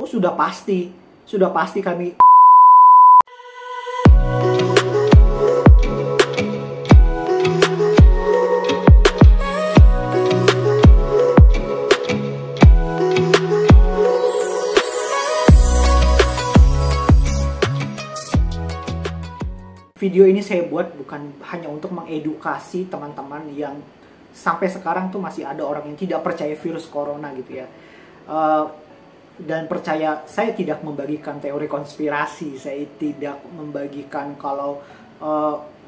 itu sudah pasti kami. Video ini saya buat bukan hanya untuk mengedukasi teman-teman yang sampai sekarang tuh masih ada orang yang tidak percaya virus corona gitu ya. Dan percaya, saya tidak membagikan teori konspirasi, saya tidak membagikan kalau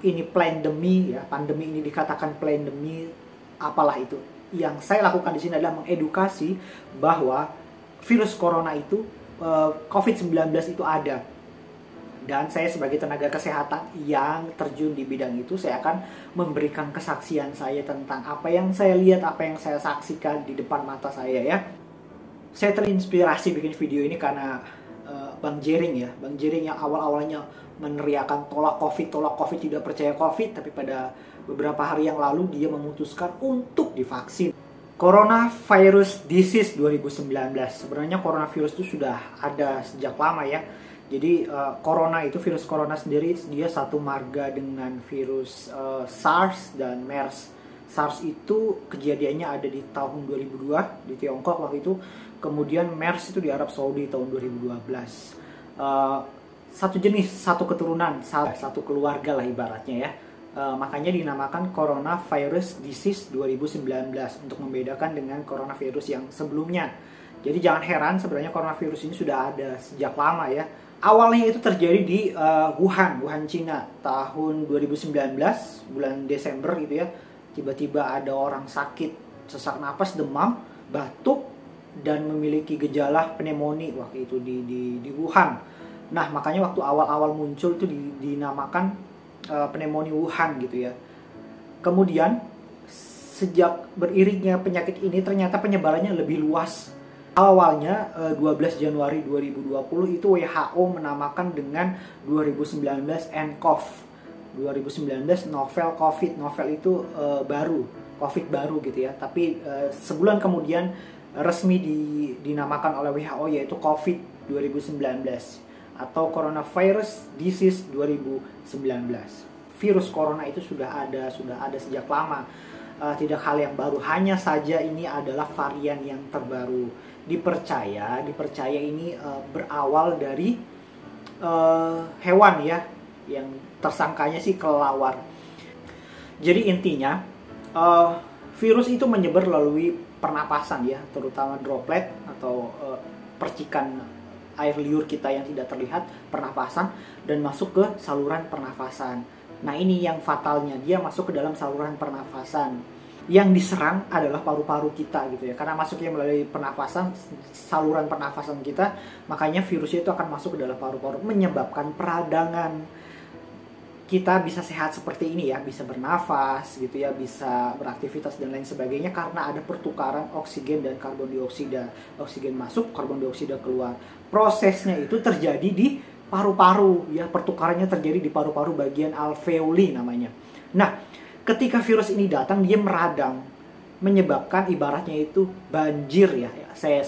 ini pandemi ya, pandemi ini dikatakan pandemi, apalah itu. Yang saya lakukan di sini adalah mengedukasi bahwa virus corona itu, COVID-19 itu ada. Dan saya sebagai tenaga kesehatan yang terjun di bidang itu, saya akan memberikan kesaksian saya tentang apa yang saya lihat, apa yang saya saksikan di depan mata saya ya. Saya terinspirasi bikin video ini karena Bang Jering ya. Bang Jering yang awal-awalnya meneriakan tolak COVID, tidak percaya COVID. Tapi pada beberapa hari yang lalu dia memutuskan untuk divaksin. Coronavirus Disease 2019. Sebenarnya coronavirus itu sudah ada sejak lama ya. Jadi corona itu, virus corona sendiri dia satu marga dengan virus SARS dan MERS. SARS itu kejadiannya ada di tahun 2002 di Tiongkok waktu itu. Kemudian MERS itu di Arab Saudi tahun 2012. Satu jenis, satu keturunan, satu keluarga lah ibaratnya ya. Makanya dinamakan Coronavirus Disease 2019 untuk membedakan dengan coronavirus yang sebelumnya. Jadi jangan heran, sebenarnya coronavirus ini sudah ada sejak lama ya. Awalnya itu terjadi di Wuhan, Cina, tahun 2019, bulan Desember gitu ya. Tiba-tiba ada orang sakit, sesak napas, demam, batuk, dan memiliki gejala pneumonia waktu itu di Wuhan. Nah, makanya waktu awal-awal muncul itu dinamakan pneumonia Wuhan gitu ya. Kemudian, sejak beriringnya penyakit ini, ternyata penyebarannya lebih luas. Awalnya 12 Januari 2020 itu WHO menamakan dengan 2019 nCoV. 2019 novel COVID. Novel itu baru, COVID baru gitu ya. Tapi sebulan kemudian resmi dinamakan oleh WHO yaitu COVID 2019 atau Coronavirus Disease 2019. Virus corona itu sudah ada sejak lama. Tidak hal yang baru, hanya saja ini adalah varian yang terbaru. Dipercaya ini berawal dari hewan ya, yang tersangkanya sih kelelawar. Jadi intinya virus itu menyebar melalui pernapasan ya, terutama droplet atau percikan air liur kita yang tidak terlihat, pernapasan, dan masuk ke saluran pernafasan. Nah ini yang fatalnya, dia masuk ke dalam saluran pernafasan. Yang diserang adalah paru-paru kita gitu ya, karena masuknya melalui pernafasan, saluran pernafasan kita, makanya virusnya itu akan masuk ke dalam paru-paru, menyebabkan peradangan. Kita bisa sehat seperti ini ya, bisa bernafas gitu ya, bisa beraktivitas dan lain sebagainya karena ada pertukaran oksigen dan karbon dioksida. Oksigen masuk, karbon dioksida keluar. Prosesnya itu terjadi di paru-paru ya, pertukarannya terjadi di paru-paru bagian alveoli namanya. Nah, ketika virus ini datang, dia meradang, menyebabkan ibaratnya itu banjir ya. Saya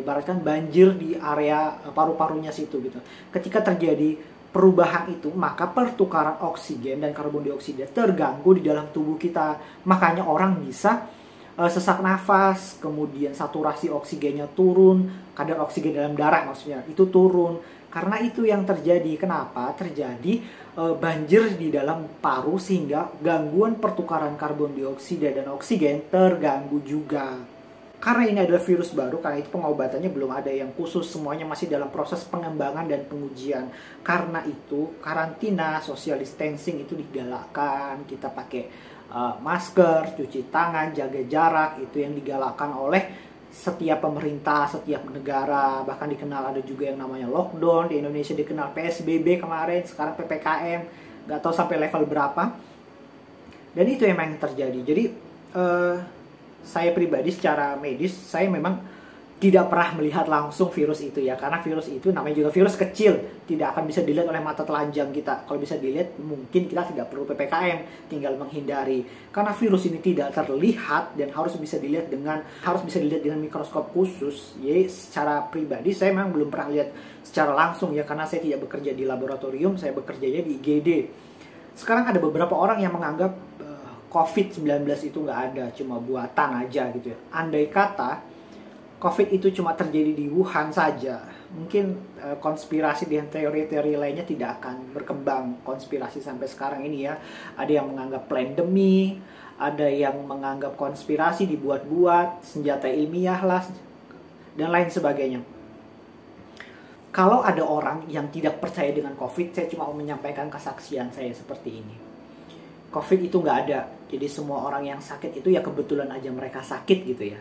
ibaratkan banjir di area paru-parunya situ gitu. Ketika terjadi perubahan itu, maka pertukaran oksigen dan karbon dioksida terganggu di dalam tubuh kita. Makanya orang bisa sesak nafas, kemudian saturasi oksigennya turun, kadar oksigen dalam darah maksudnya itu turun. Karena itu yang terjadi. Kenapa? Terjadi banjir di dalam paru sehingga gangguan pertukaran karbon dioksida dan oksigen terganggu juga. Karena ini adalah virus baru, karena itu pengobatannya belum ada yang khusus, semuanya masih dalam proses pengembangan dan pengujian. Karena itu karantina, social distancing itu digalakkan, kita pakai masker, cuci tangan, jaga jarak, itu yang digalakkan oleh setiap pemerintah, setiap negara. Bahkan dikenal ada juga yang namanya lockdown. Di Indonesia dikenal PSBB kemarin, sekarang PPKM, nggak tahu sampai level berapa. Dan itu emang yang terjadi. Jadi saya pribadi secara medis, saya memang tidak pernah melihat langsung virus itu ya, karena virus itu namanya juga virus kecil, tidak akan bisa dilihat oleh mata telanjang kita. Kalau bisa dilihat mungkin kita tidak perlu PPKM, tinggal menghindari. Karena virus ini tidak terlihat dan harus bisa dilihat dengan mikroskop khusus. Jadi secara pribadi saya memang belum pernah lihat secara langsung ya, karena saya tidak bekerja di laboratorium, saya bekerjanya di IGD. Sekarang ada beberapa orang yang menganggap COVID-19 itu nggak ada, cuma buatan aja gitu ya. Andai kata COVID itu cuma terjadi di Wuhan saja, mungkin konspirasi dan teori-teori lainnya tidak akan berkembang. Konspirasi sampai sekarang ini ya, ada yang menganggap pandemi, ada yang menganggap konspirasi dibuat-buat, senjata ilmiah lah, dan lain sebagainya. Kalau ada orang yang tidak percaya dengan COVID, saya cuma mau menyampaikan kesaksian saya seperti ini. COVID itu nggak ada, jadi semua orang yang sakit itu ya kebetulan aja mereka sakit gitu ya.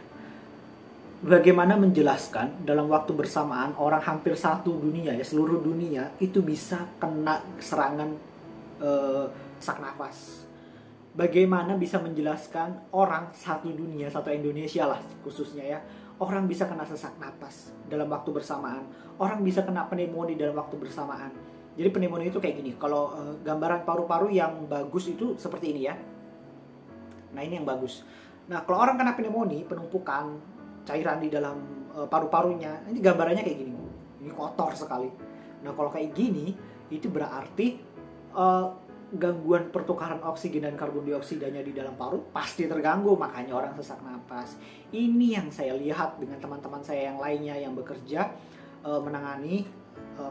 Bagaimana menjelaskan dalam waktu bersamaan orang hampir satu dunia ya, seluruh dunia itu bisa kena serangan sesak nafas. Bagaimana bisa menjelaskan orang satu dunia, satu Indonesia lah khususnya ya, orang bisa kena sesak nafas dalam waktu bersamaan, orang bisa kena pneumonia dalam waktu bersamaan. Jadi pneumonia itu kayak gini, kalau gambaran paru-paru yang bagus itu seperti ini ya. Nah ini yang bagus. Nah kalau orang kena pneumonia, penumpukan cairan di dalam paru-parunya, ini gambarannya kayak gini, ini kotor sekali. Nah kalau kayak gini, itu berarti gangguan pertukaran oksigen dan karbon dioksidanya di dalam paru pasti terganggu, makanya orang sesak napas. Ini yang saya lihat dengan teman-teman saya yang lainnya yang bekerja menangani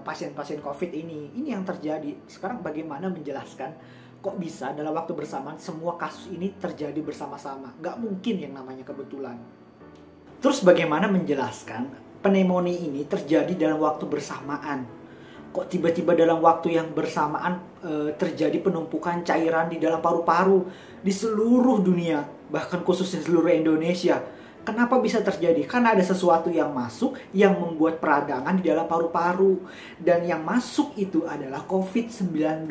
pasien-pasien COVID ini yang terjadi. Sekarang bagaimana menjelaskan kok bisa dalam waktu bersamaan semua kasus ini terjadi bersama-sama? Nggak mungkin yang namanya kebetulan. Terus bagaimana menjelaskan pneumonia ini terjadi dalam waktu bersamaan? Kok tiba-tiba dalam waktu yang bersamaan terjadi penumpukan cairan di dalam paru-paru di seluruh dunia, bahkan khususnya seluruh Indonesia? Kenapa bisa terjadi? Karena ada sesuatu yang masuk yang membuat peradangan di dalam paru-paru. Dan yang masuk itu adalah COVID-19,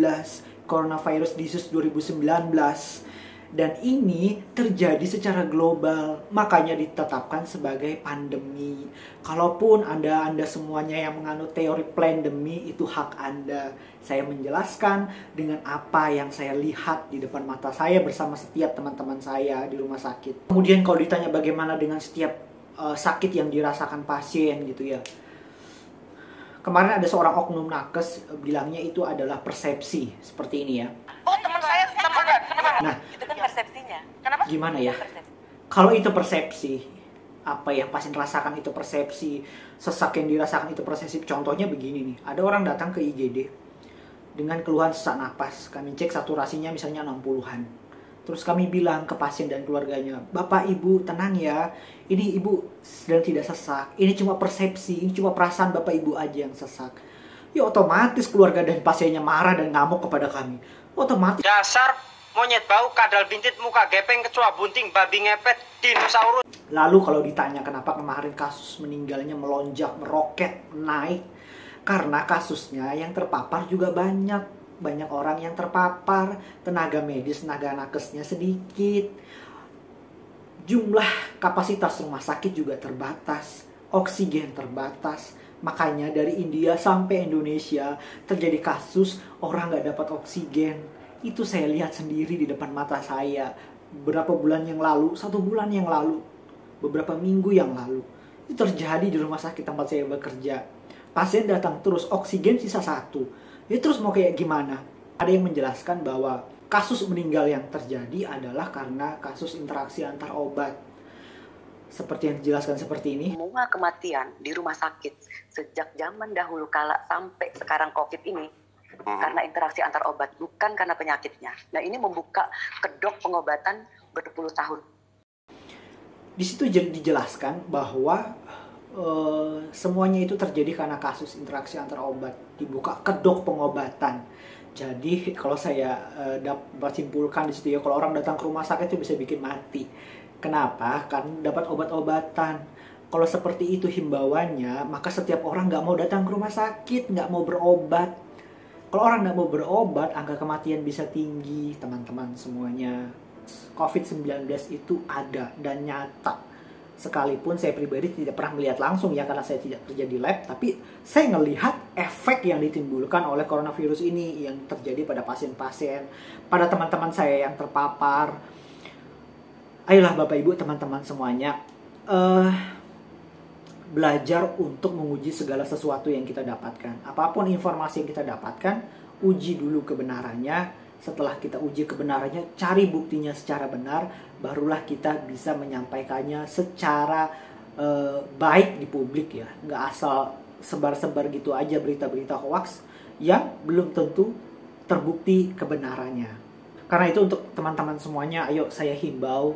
Coronavirus Disease 2019. Dan ini terjadi secara global, makanya ditetapkan sebagai pandemi. Kalaupun Anda semuanya yang menganut teori pandemi, itu hak Anda. Saya menjelaskan dengan apa yang saya lihat di depan mata saya bersama setiap teman-teman saya di rumah sakit. Kemudian kalau ditanya bagaimana dengan setiap sakit yang dirasakan pasien gitu ya. Kemarin ada seorang oknum nakes bilangnya itu adalah persepsi, seperti ini ya. Oh teman saya sama. Nah, itu kan persepsinya. Kenapa? Gimana ya? Kalau itu persepsi, apa yang pasien rasakan itu persepsi, sesak yang dirasakan itu persepsi. Contohnya begini nih, ada orang datang ke IGD dengan keluhan sesak napas. Kami cek saturasinya misalnya 60-an. Terus kami bilang ke pasien dan keluarganya, Bapak Ibu tenang ya, ini Ibu sedang tidak sesak, ini cuma persepsi, ini cuma perasaan Bapak Ibu aja yang sesak. Ya otomatis keluarga dan pasiennya marah dan ngamuk kepada kami. Otomatis. Dasar monyet bau, kadal bintit, muka gepeng, kecoa bunting, babi ngepet, dinosaurus. Lalu kalau ditanya kenapa kemarin kasus meninggalnya melonjak, meroket, naik, karena kasusnya yang terpapar juga banyak orang yang terpapar, tenaga medis, tenaga nakesnya sedikit, jumlah kapasitas rumah sakit juga terbatas, oksigen terbatas. Makanya dari India sampai Indonesia terjadi kasus orang nggak dapat oksigen. Itu saya lihat sendiri di depan mata saya. Beberapa bulan yang lalu, 1 bulan yang lalu, beberapa minggu yang lalu, itu terjadi di rumah sakit tempat saya bekerja. Pasien datang terus, oksigen sisa 1. Ya terus mau kayak gimana? Ada yang menjelaskan bahwa kasus meninggal yang terjadi adalah karena kasus interaksi antar obat. Seperti yang dijelaskan seperti ini. Semua kematian di rumah sakit sejak zaman dahulu kala sampai sekarang COVID ini karena interaksi antar obat, bukan karena penyakitnya. Nah ini membuka kedok pengobatan berpuluh tahun. Di situ dijelaskan bahwa semuanya itu terjadi karena kasus interaksi antar obat, dibuka kedok pengobatan. Jadi kalau saya dapat simpulkan di situ ya, kalau orang datang ke rumah sakit itu bisa bikin mati. Kenapa? Karena dapat obat-obatan. Kalau seperti itu himbauannya, maka setiap orang nggak mau datang ke rumah sakit, nggak mau berobat. Kalau orang nggak mau berobat, angka kematian bisa tinggi, teman-teman semuanya. COVID-19 itu ada dan nyata. Sekalipun saya pribadi tidak pernah melihat langsung ya, karena saya tidak kerja di lab, tapi saya ngelihat efek yang ditimbulkan oleh coronavirus ini yang terjadi pada pasien-pasien, pada teman-teman saya yang terpapar. Ayolah Bapak Ibu, teman-teman semuanya, belajar untuk menguji segala sesuatu yang kita dapatkan. Apapun informasi yang kita dapatkan, uji dulu kebenarannya. Setelah kita uji kebenarannya, cari buktinya secara benar, barulah kita bisa menyampaikannya secara baik di publik ya. Nggak asal sebar-sebar gitu aja berita-berita hoax yang belum tentu terbukti kebenarannya. Karena itu untuk teman-teman semuanya, ayo saya himbau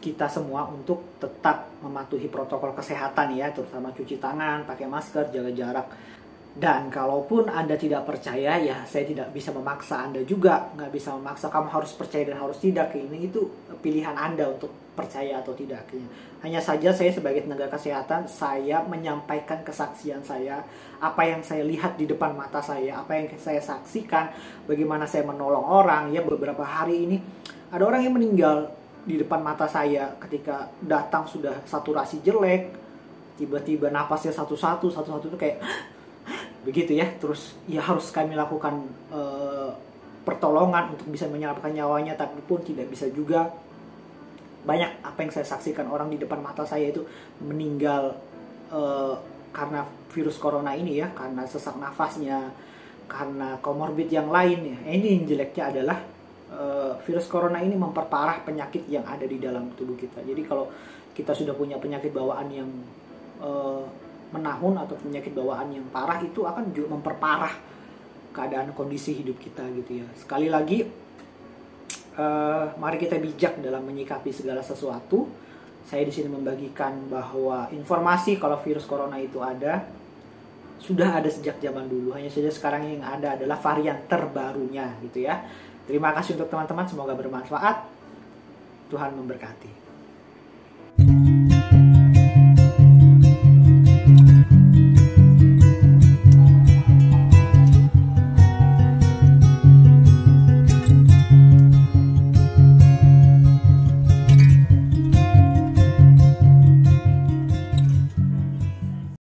kita semua untuk tetap mematuhi protokol kesehatan ya, terutama cuci tangan, pakai masker, jaga jarak. Dan kalaupun Anda tidak percaya, ya saya tidak bisa memaksa Anda juga. Nggak bisa memaksa kamu harus percaya dan harus tidak. Ini itu pilihan Anda untuk percaya atau tidak. Hanya saja saya sebagai tenaga kesehatan, saya menyampaikan kesaksian saya, apa yang saya lihat di depan mata saya, apa yang saya saksikan, bagaimana saya menolong orang. Ya, beberapa hari ini ada orang yang meninggal di depan mata saya ketika datang sudah saturasi jelek, tiba-tiba napasnya satu-satu itu kayak begitu ya. Terus ya harus kami lakukan pertolongan untuk bisa menyelamatkan nyawanya, tapi pun tidak bisa juga. Banyak apa yang saya saksikan, orang di depan mata saya itu meninggal karena virus corona ini ya, karena sesak nafasnya, karena komorbid yang lain ya. Ini yang jeleknya adalah virus corona ini memperparah penyakit yang ada di dalam tubuh kita. Jadi kalau kita sudah punya penyakit bawaan yang menahun atau penyakit bawaan yang parah, itu akan juga memperparah keadaan kondisi hidup kita gitu ya. Sekali lagi, mari kita bijak dalam menyikapi segala sesuatu. Saya di sini membagikan bahwa informasi kalau virus corona itu ada, sudah ada sejak zaman dulu. Hanya saja sekarang yang ada adalah varian terbarunya gitu ya. Terima kasih untuk teman-teman, semoga bermanfaat. Tuhan memberkati.